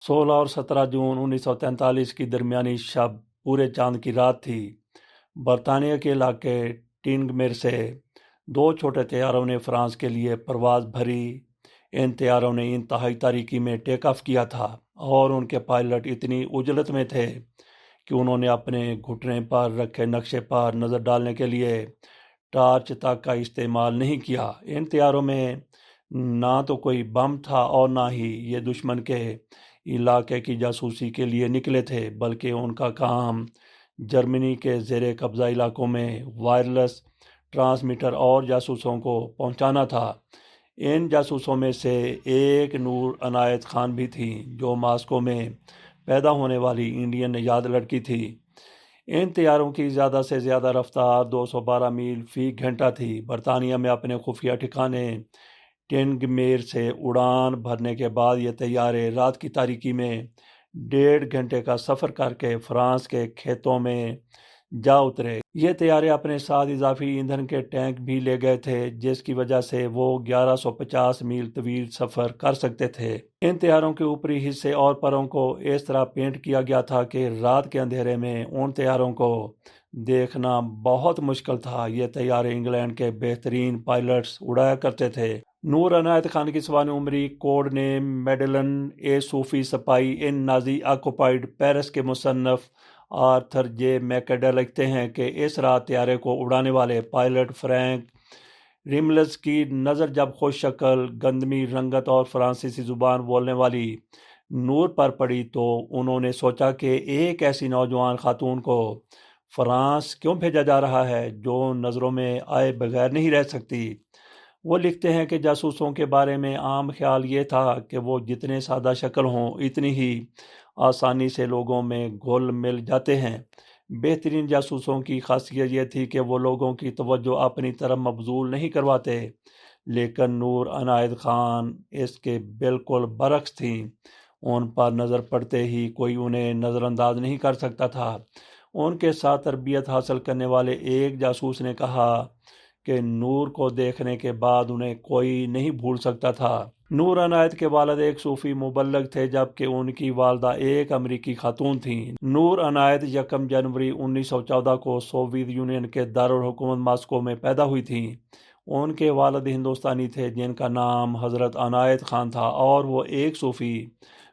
16 اور 17 جون 1943 کی درمیانی شب پورے چاند کی رات تھی۔ برطانیہ کے علاقے ٹینگمیر سے دو چھوٹے طیاروں نے فرانس کے لیے پرواز بھری۔ ان طیاروں نے انتہائی تاریکی میں ٹیک آف کیا تھا اور ان کے پائلٹ اتنی عجلت میں تھے کہ انہوں نے اپنے گھٹنے پر رکھے نقشے پر نظر ڈالنے کے لیے ٹارچ تک کا استعمال نہیں کیا۔ ان طیاروں میں نہ تو کوئی بم تھا اور نہ ہی یہ دشمن کے علاقے کی جاسوسی کے لیے نکلے تھے، بلکہ ان کا کام جرمنی کے زیر قبضہ علاقوں میں وائرلیس ٹرانسمیٹر اور جاسوسوں کو پہنچانا تھا۔ ان جاسوسوں میں سے ایک نور عنایت خان بھی تھی، جو ماسکو میں پیدا ہونے والی انڈین نژاد لڑکی تھی۔ ان طیاروں کی زیادہ سے زیادہ رفتار 212 میل فی گھنٹہ تھی۔ برطانیہ میں اپنے خفیہ ٹھکانے ٹینگمیر سے اڑان بھرنے کے بعد یہ طیارے رات کی تاریکی میں 1.5 گھنٹے کا سفر کر کے فرانس کے کھیتوں میں جا اترے۔ یہ طیارے اپنے ساتھ اضافی ایندھن کے ٹینک بھی لے گئے تھے، جس کی وجہ سے وہ 1150 میل طویل سفر کر سکتے تھے۔ ان طیاروں کے اوپری حصے اور پروں کو اس طرح پینٹ کیا گیا تھا کہ رات کے اندھیرے میں ان طیاروں کو دیکھنا بہت مشکل تھا۔ یہ طیارے انگلینڈ کے بہترین پائلٹس اڑایا کرتے تھے۔ نور عنایت خان کی سوانح عمری کوڈ نیم میڈلن اے صوفی سپاہی ان نازی آکوپائیڈ پیرس کے مصنف آرتھر جے میکڈے لکھتے ہیں کہ اس رات طیارے کو اڑانے والے پائلٹ فرینک ریملز کی نظر جب خوش شکل، گندمی رنگت اور فرانسیسی زبان بولنے والی نور پر پڑی تو انہوں نے سوچا کہ ایک ایسی نوجوان خاتون کو فرانس کیوں بھیجا جا رہا ہے جو نظروں میں آئے بغیر نہیں رہ سکتی۔ وہ لکھتے ہیں کہ جاسوسوں کے بارے میں عام خیال یہ تھا کہ وہ جتنے سادہ شکل ہوں اتنی ہی آسانی سے لوگوں میں گھل مل جاتے ہیں۔ بہترین جاسوسوں کی خاصیت یہ تھی کہ وہ لوگوں کی توجہ اپنی طرف مبذول نہیں کرواتے، لیکن نور عنایت خان اس کے بالکل برعکس تھیں۔ ان پر نظر پڑتے ہی کوئی انہیں نظر انداز نہیں کر سکتا تھا۔ ان کے ساتھ تربیت حاصل کرنے والے ایک جاسوس نے کہا کہ نور کو دیکھنے کے بعد انہیں کوئی نہیں بھول سکتا تھا۔ نور عنایت کے والد ایک صوفی مبلغ تھے، جبکہ ان کی والدہ ایک امریکی خاتون تھیں۔ نور عنایت 1 جنوری 1914 کو سوویت یونین کے دارالحکومت ماسکو میں پیدا ہوئی تھیں۔ ان کے والد ہندوستانی تھے جن کا نام حضرت عنایت خان تھا اور وہ ایک صوفی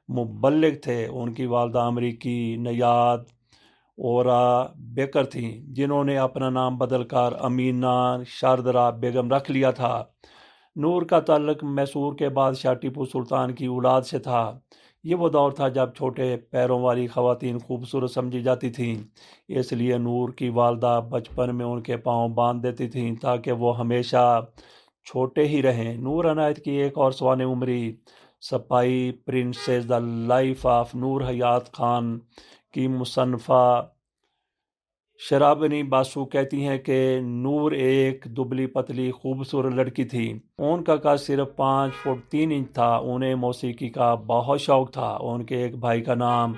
مبلغ تھے۔ ان کی والدہ امریکی نژاد اورا بیکر تھیں، جنہوں نے اپنا نام بدل کر امینا شاردرا بیگم رکھ لیا تھا۔ نور کا تعلق میسور کے بادشاہ ٹیپو سلطان کی اولاد سے تھا۔ یہ وہ دور تھا جب چھوٹے پیروں والی خواتین خوبصورت سمجھی جاتی تھیں، اس لیے نور کی والدہ بچپن میں ان کے پاؤں باندھ دیتی تھیں تاکہ وہ ہمیشہ چھوٹے ہی رہیں۔ نور عنایت کی ایک اور سوانح عمری سپاہی پرنسس دا لائف آف نور حیات خان کی مصنفہ شرابنی باسو کہتی ہیں کہ نور ایک دبلی پتلی خوبصورت لڑکی تھی۔ ان کا قد صرف 5 فٹ 3 انچ تھا۔ انہیں موسیقی کا بہت شوق تھا۔ ان کے ایک بھائی کا نام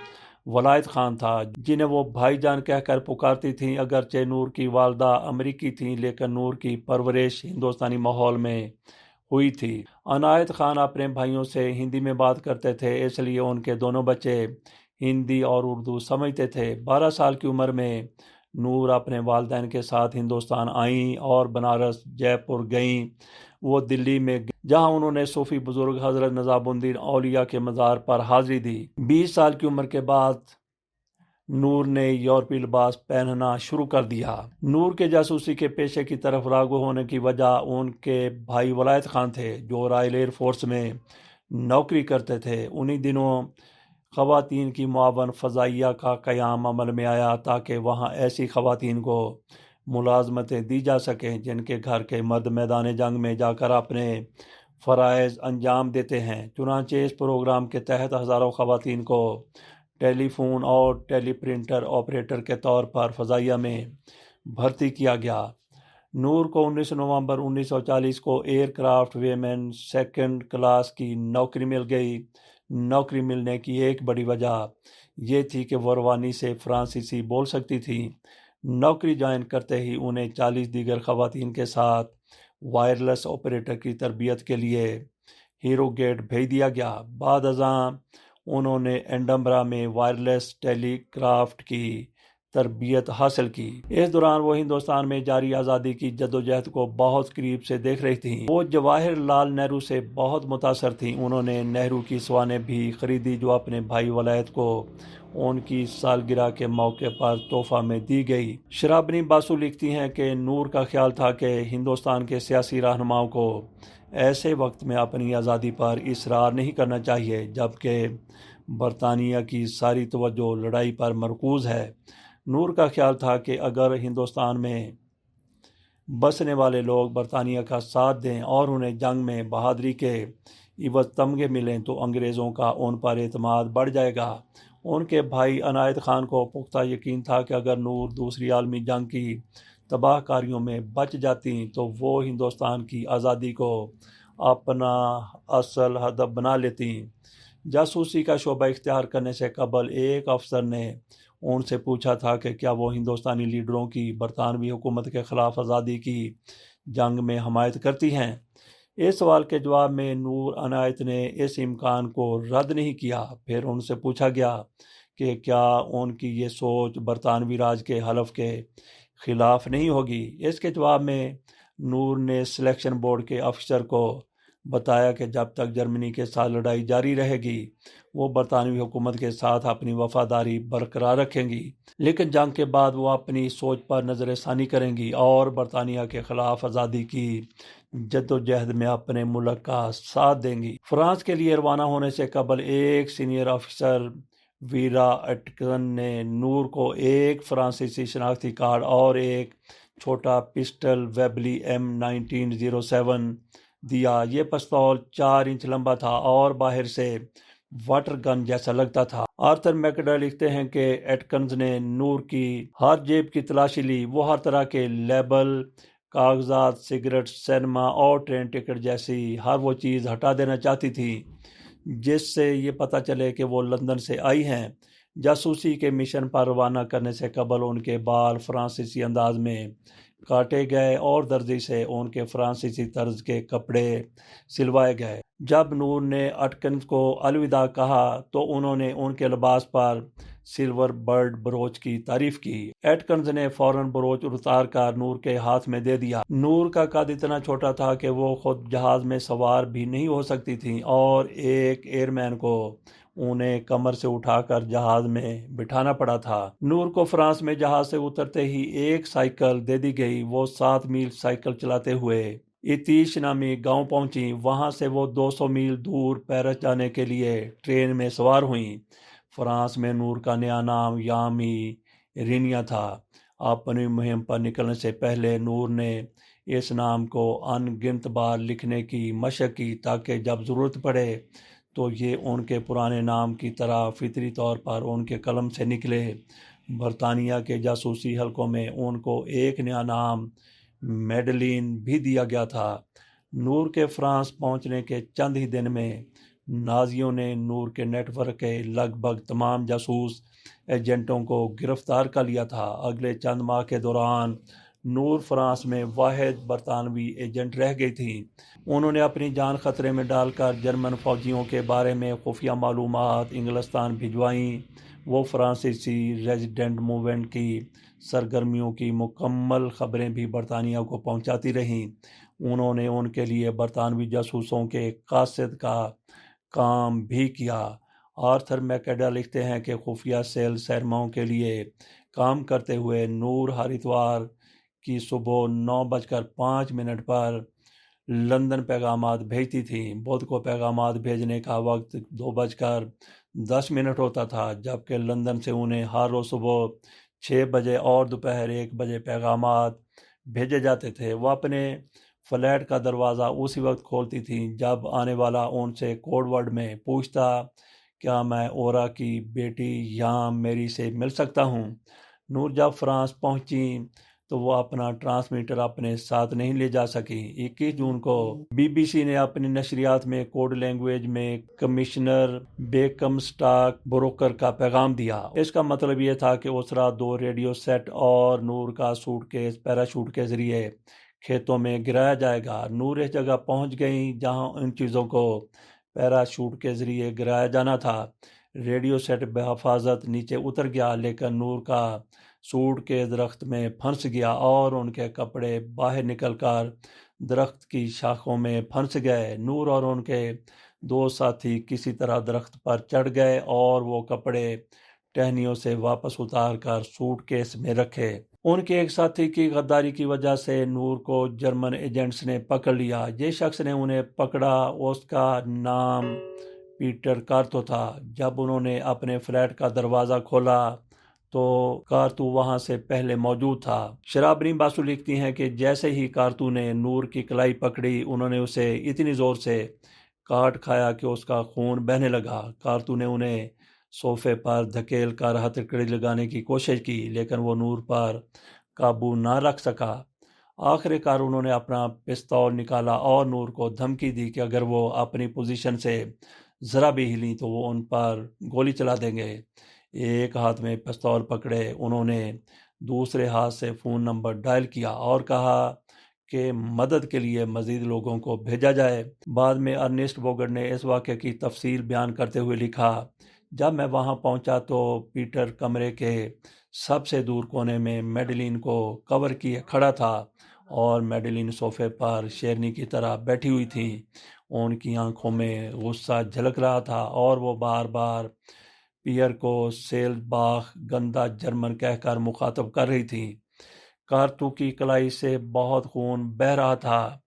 ولایت خان تھا، جنہیں وہ بھائی جان کہہ کر پکارتی تھیں۔ اگرچہ نور کی والدہ امریکی تھیں، لیکن نور کی پرورش ہندوستانی ماحول میں ہوئی تھی۔ عنایت خان اپنے بھائیوں سے ہندی میں بات کرتے تھے، اس لیے ان کے دونوں بچے ہندی اور اردو سمجھتے تھے۔ 12 سال کی عمر میں نور اپنے والدین کے ساتھ ہندوستان آئیں اور بنارس، جے پور گئیں۔ وہ دلی میں جہاں انہوں نے صوفی بزرگ حضرت نظام الدین اولیاء کے مزار پر حاضری دی۔ 20 سال کی عمر کے بعد نور نے یورپی لباس پہننا شروع کر دیا۔ نور کے جاسوسی کے پیشے کی طرف راغب ہونے کی وجہ ان کے بھائی ولایت خان تھے، جو رائل ایئر فورس میں نوکری کرتے تھے۔ انہی دنوں خواتین کی معاون فضائیہ کا قیام عمل میں آیا تاکہ وہاں ایسی خواتین کو ملازمتیں دی جا سکیں جن کے گھر کے مرد میدان جنگ میں جا کر اپنے فرائض انجام دیتے ہیں۔ چنانچہ اس پروگرام کے تحت ہزاروں خواتین کو ٹیلی فون اور ٹیلی پرنٹر آپریٹر کے طور پر فضائیہ میں بھرتی کیا گیا۔ نور کو 19 نومبر 1940 کو aircraft women second class کی نوکری مل گئی۔ نوکری ملنے کی ایک بڑی وجہ یہ تھی کہ وہ روانی سے فرانسیسی بول سکتی تھیں۔ نوکری جوائن کرتے ہی انہیں 40 دیگر خواتین کے ساتھ وائرلیس آپریٹر کی تربیت کے لیے ہیرو گیٹ بھیج دیا گیا۔ بعد ازاں انہوں نے ایڈنبرا میں وائرلیس ٹیلی کرافٹ کی تربیت حاصل کی۔ اس دوران وہ ہندوستان میں جاری آزادی کی جدوجہد کو بہت قریب سے دیکھ رہی تھیں۔ وہ جواہر لال نہرو سے بہت متاثر تھیں۔ انہوں نے نہرو کی سوانح بھی خریدی جو اپنے بھائی ولید کو ان کی سالگرہ کے موقع پر تحفہ میں دی گئی۔ شرابنی باسو لکھتی ہیں کہ نور کا خیال تھا کہ ہندوستان کے سیاسی رہنماؤں کو ایسے وقت میں اپنی آزادی پر اصرار نہیں کرنا چاہیے جبکہ برطانیہ کی ساری توجہ لڑائی پر مرکوز ہے۔ نور کا خیال تھا کہ اگر ہندوستان میں بسنے والے لوگ برطانیہ کا ساتھ دیں اور انہیں جنگ میں بہادری کے عوض تمغے ملیں تو انگریزوں کا ان پر اعتماد بڑھ جائے گا۔ ان کے بھائی عنایت خان کو پختہ یقین تھا کہ اگر نور دوسری عالمی جنگ کی تباہ کاریوں میں بچ جاتی تو وہ ہندوستان کی آزادی کو اپنا اصل ہدف بنا لیتی۔ جاسوسی کا شعبہ اختیار کرنے سے قبل ایک افسر نے ان سے پوچھا تھا کہ کیا وہ ہندوستانی لیڈروں کی برطانوی حکومت کے خلاف آزادی کی جنگ میں حمایت کرتی ہیں۔ اس سوال کے جواب میں نور عنایت نے اس امکان کو رد نہیں کیا۔ پھر ان سے پوچھا گیا کہ کیا ان کی یہ سوچ برطانوی راج کے حلف کے خلاف نہیں ہوگی۔ اس کے جواب میں نور نے سلیکشن بورڈ کے افسر کو بتایا کہ جب تک جرمنی کے ساتھ لڑائی جاری رہے گی وہ برطانوی حکومت کے ساتھ اپنی وفاداری برقرار رکھیں گی، لیکن جنگ کے بعد وہ اپنی سوچ پر نظر ثانی کریں گی اور برطانیہ کے خلاف آزادی کی جدوجہد میں اپنے ملک کا ساتھ دیں گی۔ فرانس کے لیے روانہ ہونے سے قبل ایک سینئر افسر ویرا اٹکن نے نور کو ایک فرانسیسی شناختی کارڈ اور ایک چھوٹا پسٹل ویبلی M1907 دیا۔ یہ پستول 4 انچ لمبا تھا اور باہر سے واٹر گن جیسا لگتا تھا۔ آرتھر میکڈا لکھتے ہیں کہ ایٹکنز نے نور کی ہر جیب کی تلاشی لی۔ وہ ہر طرح کے لیبل، کاغذات، سگریٹ، سینما اور ٹرین ٹکٹ جیسی ہر وہ چیز ہٹا دینا چاہتی تھی جس سے یہ پتہ چلے کہ وہ لندن سے آئی ہیں۔ جاسوسی کے مشن پر روانہ کرنے سے قبل ان کے بال فرانسیسی انداز میں کاٹے گئے اور درزی سے ان کے فرانسیسی طرز کے کپڑے سلوائے گئے۔ جب نور نے اٹکنز کو الوداع کہا تو انہوں نے ان کے لباس پر سلور برڈ بروچ کی تعریف کی۔ ایٹکنز نے فوراً بروچ اتار کر نور کے ہاتھ میں دے دیا۔ نور کا قد اتنا چھوٹا تھا کہ وہ خود جہاز میں سوار بھی نہیں ہو سکتی تھیں اور ایک ایئر مین کو انہیں کمر سے اٹھا کر جہاز میں بٹھانا پڑا تھا۔ نور کو فرانس میں جہاز سے اترتے ہی ایک سائیکل دے دی گئی۔ وہ 7 میل سائیکل چلاتے ہوئے ایتیش نامی گاؤں پہنچی۔ وہاں سے وہ 200 میل دور پیرس جانے کے لیے ٹرین میں سوار ہوئیں۔ فرانس میں نور کا نیا نام یامی رینیا تھا۔ اپنی مہم پر نکلنے سے پہلے نور نے اس نام کو ان گنت بار لکھنے کی مشق کی تاکہ جب ضرورت پڑے تو یہ ان کے پرانے نام کی طرح فطری طور پر ان کے قلم سے نکلے۔ برطانیہ کے جاسوسی حلقوں میں ان کو ایک نیا نام میڈلین بھی دیا گیا تھا۔ نور کے فرانس پہنچنے کے چند ہی دن میں نازیوں نے نور کے نیٹ ورک کے لگ بھگ تمام جاسوس ایجنٹوں کو گرفتار کر لیا تھا۔ اگلے چند ماہ کے دوران نور فرانس میں واحد برطانوی ایجنٹ رہ گئی تھیں۔ انہوں نے اپنی جان خطرے میں ڈال کر جرمن فوجیوں کے بارے میں خفیہ معلومات انگلستان بھجوائیں۔ وہ فرانسیسی ریزیڈنٹ موومنٹ کی سرگرمیوں کی مکمل خبریں بھی برطانیہ کو پہنچاتی رہیں۔ انہوں نے ان کے لیے برطانوی جاسوسوں کے قاصد کا کام بھی کیا۔ آرتھر میکڈا لکھتے ہیں کہ خفیہ سیل سرماؤں کے لیے کام کرتے ہوئے نور ہر اتوار کی صبح 9:05 پر لندن پیغامات بھیجتی تھیں۔ بدھ کو پیغامات بھیجنے کا وقت 2:10 ہوتا تھا جبکہ لندن سے انہیں ہر روز صبح 6 بجے اور دوپہر 1 بجے پیغامات بھیجے جاتے تھے۔ وہ اپنے فلیٹ کا دروازہ اسی وقت کھولتی تھیں جب آنے والا ان سے کوڈ ورڈ میں پوچھتا کیا میں اورا کی بیٹی یہاں میری سے مل سکتا ہوں۔ نور جب فرانس پہنچیں تو وہ اپنا ٹرانسمیٹر اپنے ساتھ نہیں لے جا سکی۔ 21 جون کو BBC نے اپنی نشریات میں کوڈ لینگویج میں کمشنر بیکمسٹاک بروکر کا پیغام دیا۔ اس کا مطلب یہ تھا کہ اس رات 2 ریڈیو سیٹ اور نور کا سوٹ کیس پیراشوٹ کے ذریعے کھیتوں میں گرایا جائے گا۔ نور اس جگہ پہنچ گئیں جہاں ان چیزوں کو پیراشوٹ کے ذریعے گرایا جانا تھا۔ ریڈیو سیٹ بحفاظت نیچے اتر گیا، لیکن نور کا سوٹ کے درخت میں پھنس گیا اور ان کے کپڑے باہر نکل کر درخت کی شاخوں میں پھنس گئے۔ نور اور ان کے دو ساتھی کسی طرح درخت پر چڑھ گئے اور وہ کپڑے ٹہنیوں سے واپس اتار کر سوٹ کیس میں رکھے۔ ان کے ایک ساتھی کی غداری کی وجہ سے نور کو جرمن ایجنٹس نے پکڑ لیا۔ جس شخص نے انہیں پکڑا اس کا نام پیٹر کارتو تھا۔ جب انہوں نے اپنے فلیٹ کا دروازہ کھولا تو کارتو وہاں سے پہلے موجود تھا۔ شرابرین باسو لکھتی ہیں کہ جیسے ہی کارتو نے نور کی کلائی پکڑی، انہوں نے اسے اتنی زور سے کاٹ کھایا کہ اس کا خون بہنے لگا۔ کارتو نے انہیں صوفے پر دھکیل کر ہتھکڑی لگانے کی کوشش کی، لیکن وہ نور پر قابو نہ رکھ سکا۔ آخر کار انہوں نے اپنا پستول نکالا اور نور کو دھمکی دی کہ اگر وہ اپنی پوزیشن سے ذرا بھی ہلی تو وہ ان پر گولی چلا دیں گے۔ ایک ہاتھ میں پستول پکڑے انہوں نے دوسرے ہاتھ سے فون نمبر ڈائل کیا اور کہا کہ مدد کے لیے مزید لوگوں کو بھیجا جائے۔ بعد میں ارنسٹ بوگٹ نے اس واقعے کی تفصیل بیان کرتے ہوئے لکھا، جب میں وہاں پہنچا تو پیٹر کمرے کے سب سے دور کونے میں میڈلین کو کور کیے کھڑا تھا اور میڈلین صوفے پر شیرنی کی طرح بیٹھی ہوئی تھی۔ ان کی آنکھوں میں غصہ جھلک رہا تھا اور وہ بار بار پیئر کو سیل باخ گندا جرمن کہہ کر مخاطب کر رہی تھی۔ کارتو کی کلائی سے بہت خون بہہ رہا تھا۔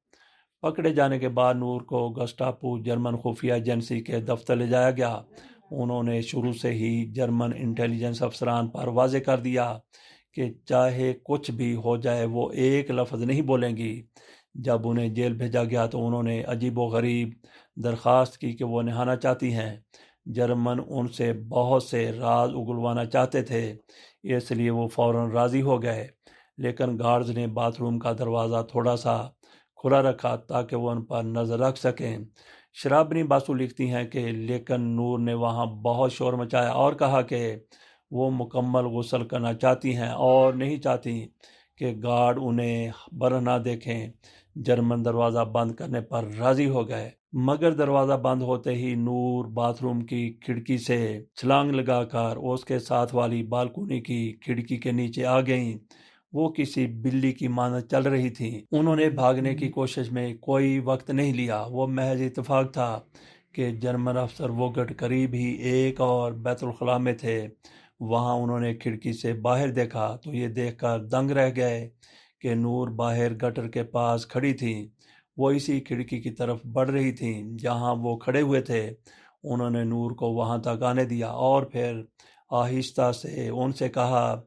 پکڑے جانے کے بعد نور کو گسٹاپو جرمن خفیہ ایجنسی کے دفتر لے جایا گیا۔ انہوں نے شروع سے ہی جرمن انٹیلیجنس افسران پر واضح کر دیا کہ چاہے کچھ بھی ہو جائے وہ ایک لفظ نہیں بولیں گی۔ جب انہیں جیل بھیجا گیا تو انہوں نے عجیب و غریب درخواست کی کہ وہ نہانا چاہتی ہیں۔ جرمن ان سے بہت سے راز اگلوانا چاہتے تھے، اس لیے وہ فوراً راضی ہو گئے، لیکن گارڈز نے باتھ روم کا دروازہ تھوڑا سا کھلا رکھا تاکہ وہ ان پر نظر رکھ سکیں۔ شرابرین باسو لکھتی ہیں کہ لیکن نور نے وہاں بہت شور مچایا اور کہا کہ وہ مکمل غسل کرنا چاہتی ہیں اور نہیں چاہتی کہ گارڈ انہیں برہ نہ دیکھیں۔ جرمن دروازہ بند کرنے پر راضی ہو گئے، مگر دروازہ بند ہوتے ہی نور باتھ روم کی کھڑکی سے چھلانگ لگا کر اس کے ساتھ والی بالکونی کی کھڑکی کے نیچے آ گئیں۔ وہ کسی بلی کی مانند چل رہی تھیں۔ انہوں نے بھاگنے کی کوشش میں کوئی وقت نہیں لیا۔ وہ محض اتفاق تھا کہ جرمن افسر ووگٹ قریب ہی ایک اور بیت الخلاء میں تھے۔ وہاں انہوں نے کھڑکی سے باہر دیکھا تو یہ دیکھ کر دنگ رہ گئے کہ نور باہر گٹر کے پاس کھڑی تھیں۔ وہ اسی کھڑکی کی طرف بڑھ رہی تھیں جہاں وہ کھڑے ہوئے تھے۔ انہوں نے نور کو وہاں تک آنے دیا اور پھر آہستہ سے ان سے کہا،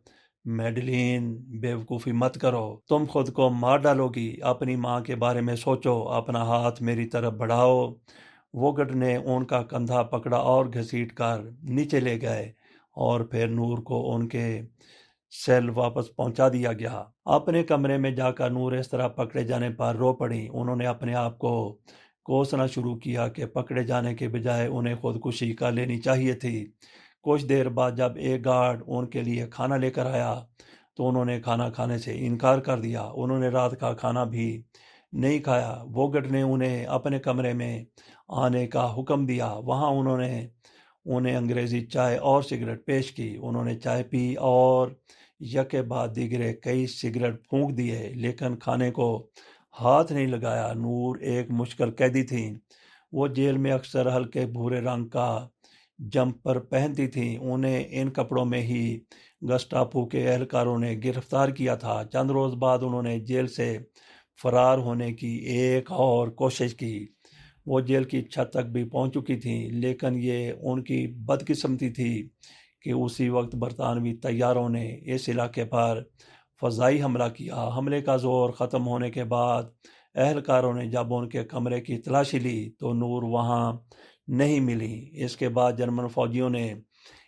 میڈلین بیوقوفی مت کرو، تم خود کو مار ڈالو گی، اپنی ماں کے بارے میں سوچو، اپنا ہاتھ میری طرف بڑھاؤ۔ ووگٹ نے ان کا کندھا پکڑا اور گھسیٹ کر نیچے لے گئے اور پھر نور کو ان کے سیل واپس پہنچا دیا گیا۔ اپنے کمرے میں جا کر نور اس طرح پکڑے جانے پر رو پڑی۔ انہوں نے اپنے آپ کو کوسنا شروع کیا کہ پکڑے جانے کے بجائے انہیں خودکشی کر لینی چاہیے تھی۔ کچھ دیر بعد جب ایک گارڈ ان کے لیے کھانا لے کر آیا تو انہوں نے کھانا کھانے سے انکار کر دیا۔ انہوں نے رات کا کھانا بھی نہیں کھایا۔ ووگٹ نے انہیں اپنے کمرے میں آنے کا حکم دیا۔ وہاں انہوں نے انہیں انگریزی چائے اور سگریٹ پیش کی۔ انہوں نے چائے پی اور یکے بعد دیگرے کئی سگریٹ پھونک دیے، لیکن کھانے کو ہاتھ نہیں لگایا۔ نور ایک مشکل قیدی تھیں۔ وہ جیل میں اکثر ہلکے بھورے رنگ کا جمپر پہنتی تھیں۔ انہیں ان کپڑوں میں ہی گسٹاپو کے اہلکاروں نے گرفتار کیا تھا۔ چند روز بعد انہوں نے جیل سے فرار ہونے کی ایک اور کوشش کی۔ وہ جیل کی چھت تک بھی پہنچ چکی تھیں، لیکن یہ ان کی بدقسمتی تھی کہ اسی وقت برطانوی طیاروں نے اس علاقے پر فضائی حملہ کیا۔ حملے کا زور ختم ہونے کے بعد اہلکاروں نے جب ان کے کمرے کی تلاشی لی تو نور وہاں نہیں ملی۔ اس کے بعد جرمن فوجیوں نے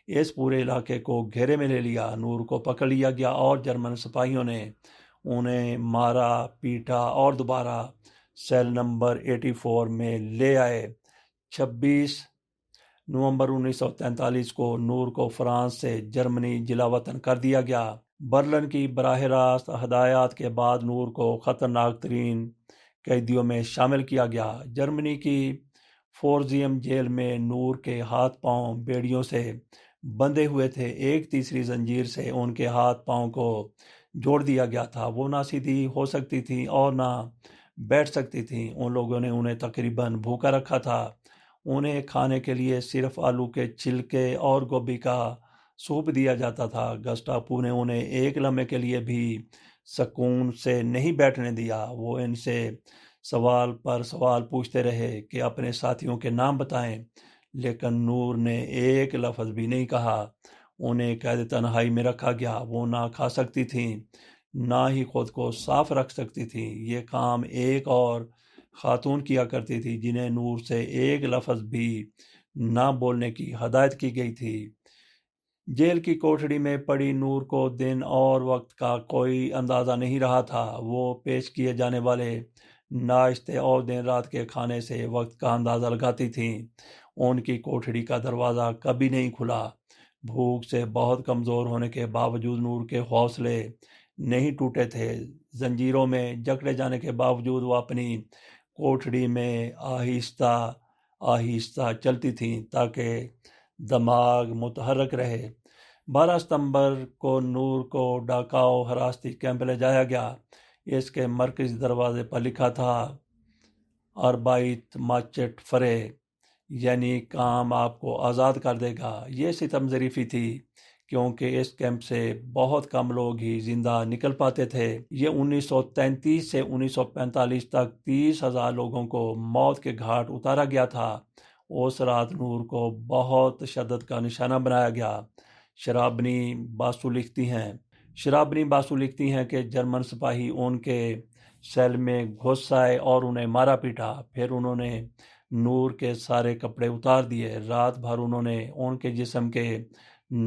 اس پورے علاقے کو گھیرے میں لے لیا۔ نور کو پکڑ لیا گیا اور جرمن سپاہیوں نے انہیں مارا پیٹا اور دوبارہ سیل نمبر 84 میں لے آئے۔ 26 نومبر 1943 کو نور کو فرانس سے جرمنی جلا وطن کر دیا گیا۔ برلن کی براہ راست ہدایات کے بعد نور کو خطرناک ترین قیدیوں میں شامل کیا گیا۔ جرمنی کی فورزیم جیل میں نور کے ہاتھ پاؤں بیڑیوں سے بندھے ہوئے تھے، ایک تیسری زنجیر سے ان کے ہاتھ پاؤں کو جوڑ دیا گیا تھا، وہ نہ سیدھی ہو سکتی تھی اور نہ بیٹھ سکتی تھیں۔ ان لوگوں نے انہیں تقریباً بھوکا رکھا تھا، انہیں کھانے کے لیے صرف آلو کے چھلکے اور گوبھی کا سوپ دیا جاتا تھا۔ گسٹاپو نے انہیں ایک لمحے کے لیے بھی سکون سے نہیں بیٹھنے دیا، وہ ان سے سوال پر سوال پوچھتے رہے کہ اپنے ساتھیوں کے نام بتائیں، لیکن نور نے ایک لفظ بھی نہیں کہا۔ انہیں قید تنہائی میں رکھا گیا، وہ نہ کھا سکتی تھیں نہ ہی خود کو صاف رکھ سکتی تھیں۔ یہ کام ایک اور خاتون کیا کرتی تھی جنہیں نور سے ایک لفظ بھی نہ بولنے کی ہدایت کی گئی تھی۔ جیل کی کوٹڑی میں پڑی نور کو دن اور وقت کا کوئی اندازہ نہیں رہا تھا۔ وہ پیش کیے جانے والے ناشتے اور دن رات کے کھانے سے وقت کا اندازہ لگاتی تھیں۔ ان کی کوٹڑی کا دروازہ کبھی نہیں کھلا۔ بھوک سے بہت کمزور ہونے کے باوجود نور کے حوصلے نہیں ٹوٹے تھے۔ زنجیروں میں جکڑے جانے کے باوجود وہ اپنی کوٹڑی میں آہستہ آہستہ چلتی تھیں تاکہ دماغ متحرک رہے۔ 12 ستمبر کو نور کو ڈاکاؤ حراستی کیمپ لے جایا گیا۔ اس کے مرکزی دروازے پر لکھا تھا اربائت ماچٹ فرے، یعنی کام آپ کو آزاد کر دے گا۔ یہ ستم ظریفی تھی کیونکہ اس کیمپ سے بہت کم لوگ ہی زندہ نکل پاتے تھے۔ یہ 1933 سے 1945 تک 30,000 لوگوں کو موت کے گھاٹ اتارا گیا تھا۔ اس رات نور کو بہت تشدد کا نشانہ بنایا گیا۔ شرابنی باسو لکھتی ہیں کہ جرمن سپاہی ان کے سیل میں گھس آئے اور انہیں مارا پیٹا، پھر انہوں نے نور کے سارے کپڑے اتار دیے۔ رات بھر انہوں نے ان کے جسم کے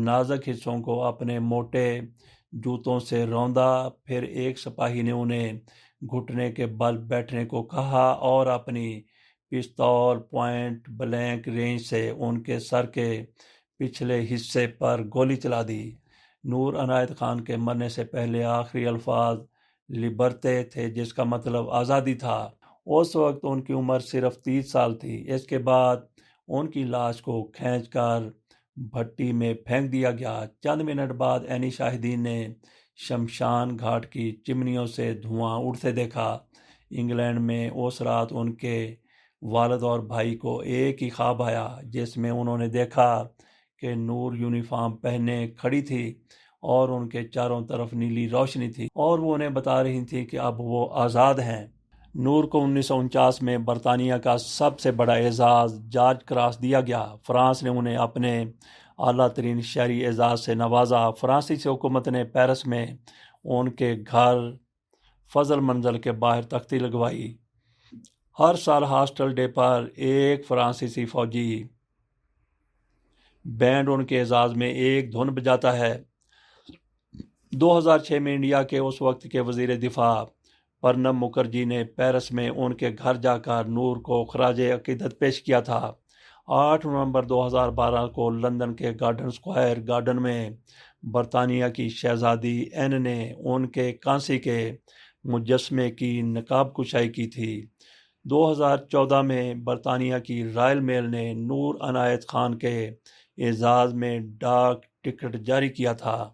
نازک حصوں کو اپنے موٹے جوتوں سے روندا، پھر ایک سپاہی نے انہیں گھٹنے کے بل بیٹھنے کو کہا اور اپنی پستول پوائنٹ بلینک رینج سے ان کے سر کے پچھلے حصے پر گولی چلا دی۔ نور عنایت خان کے مرنے سے پہلے آخری الفاظ لبرتے تھے، جس کا مطلب آزادی تھا۔ اس وقت ان کی عمر صرف 30 سال تھی۔ اس کے بعد ان کی لاش کو کھینچ کر بھٹی میں پھینک دیا گیا۔ چند منٹ بعد عینی شاہدین نے شمشان گھاٹ کی چمنیوں سے دھواں اٹھتے دیکھا۔ انگلینڈ میں اس رات ان کے والد اور بھائی کو ایک ہی خواب آیا، جس میں انہوں نے دیکھا کہ نور یونیفارم پہنے کھڑی تھی اور ان کے چاروں طرف نیلی روشنی تھی اور وہ انہیں بتا رہی تھی کہ اب وہ آزاد ہیں۔ نور کو 1949 میں برطانیہ کا سب سے بڑا اعزاز جارج کراس دیا گیا۔ فرانس نے انہیں اپنے اعلیٰ ترین شہری اعزاز سے نوازا۔ فرانسیسی حکومت نے پیرس میں ان کے گھر فضل منزل کے باہر تختی لگوائی۔ ہر سال ہاسٹل ڈے پر ایک فرانسیسی فوجی بینڈ ان کے اعزاز میں ایک دھن بجاتا ہے۔ 2006 میں انڈیا کے اس وقت کے وزیر دفاع پرنب مکھرجی نے پیرس میں ان کے گھر جا کر نور کو خراج عقیدت پیش کیا تھا۔ 8 نومبر 2012 کو لندن کے گارڈن اسکوائر گارڈن میں برطانیہ کی شہزادی این نے ان کے کانسی کے مجسمے کی نقاب کشائی کی تھی۔ 2014 میں برطانیہ کی رائل میل نے نور عنایت خان کے اعزاز میں ڈاک ٹکٹ جاری کیا تھا۔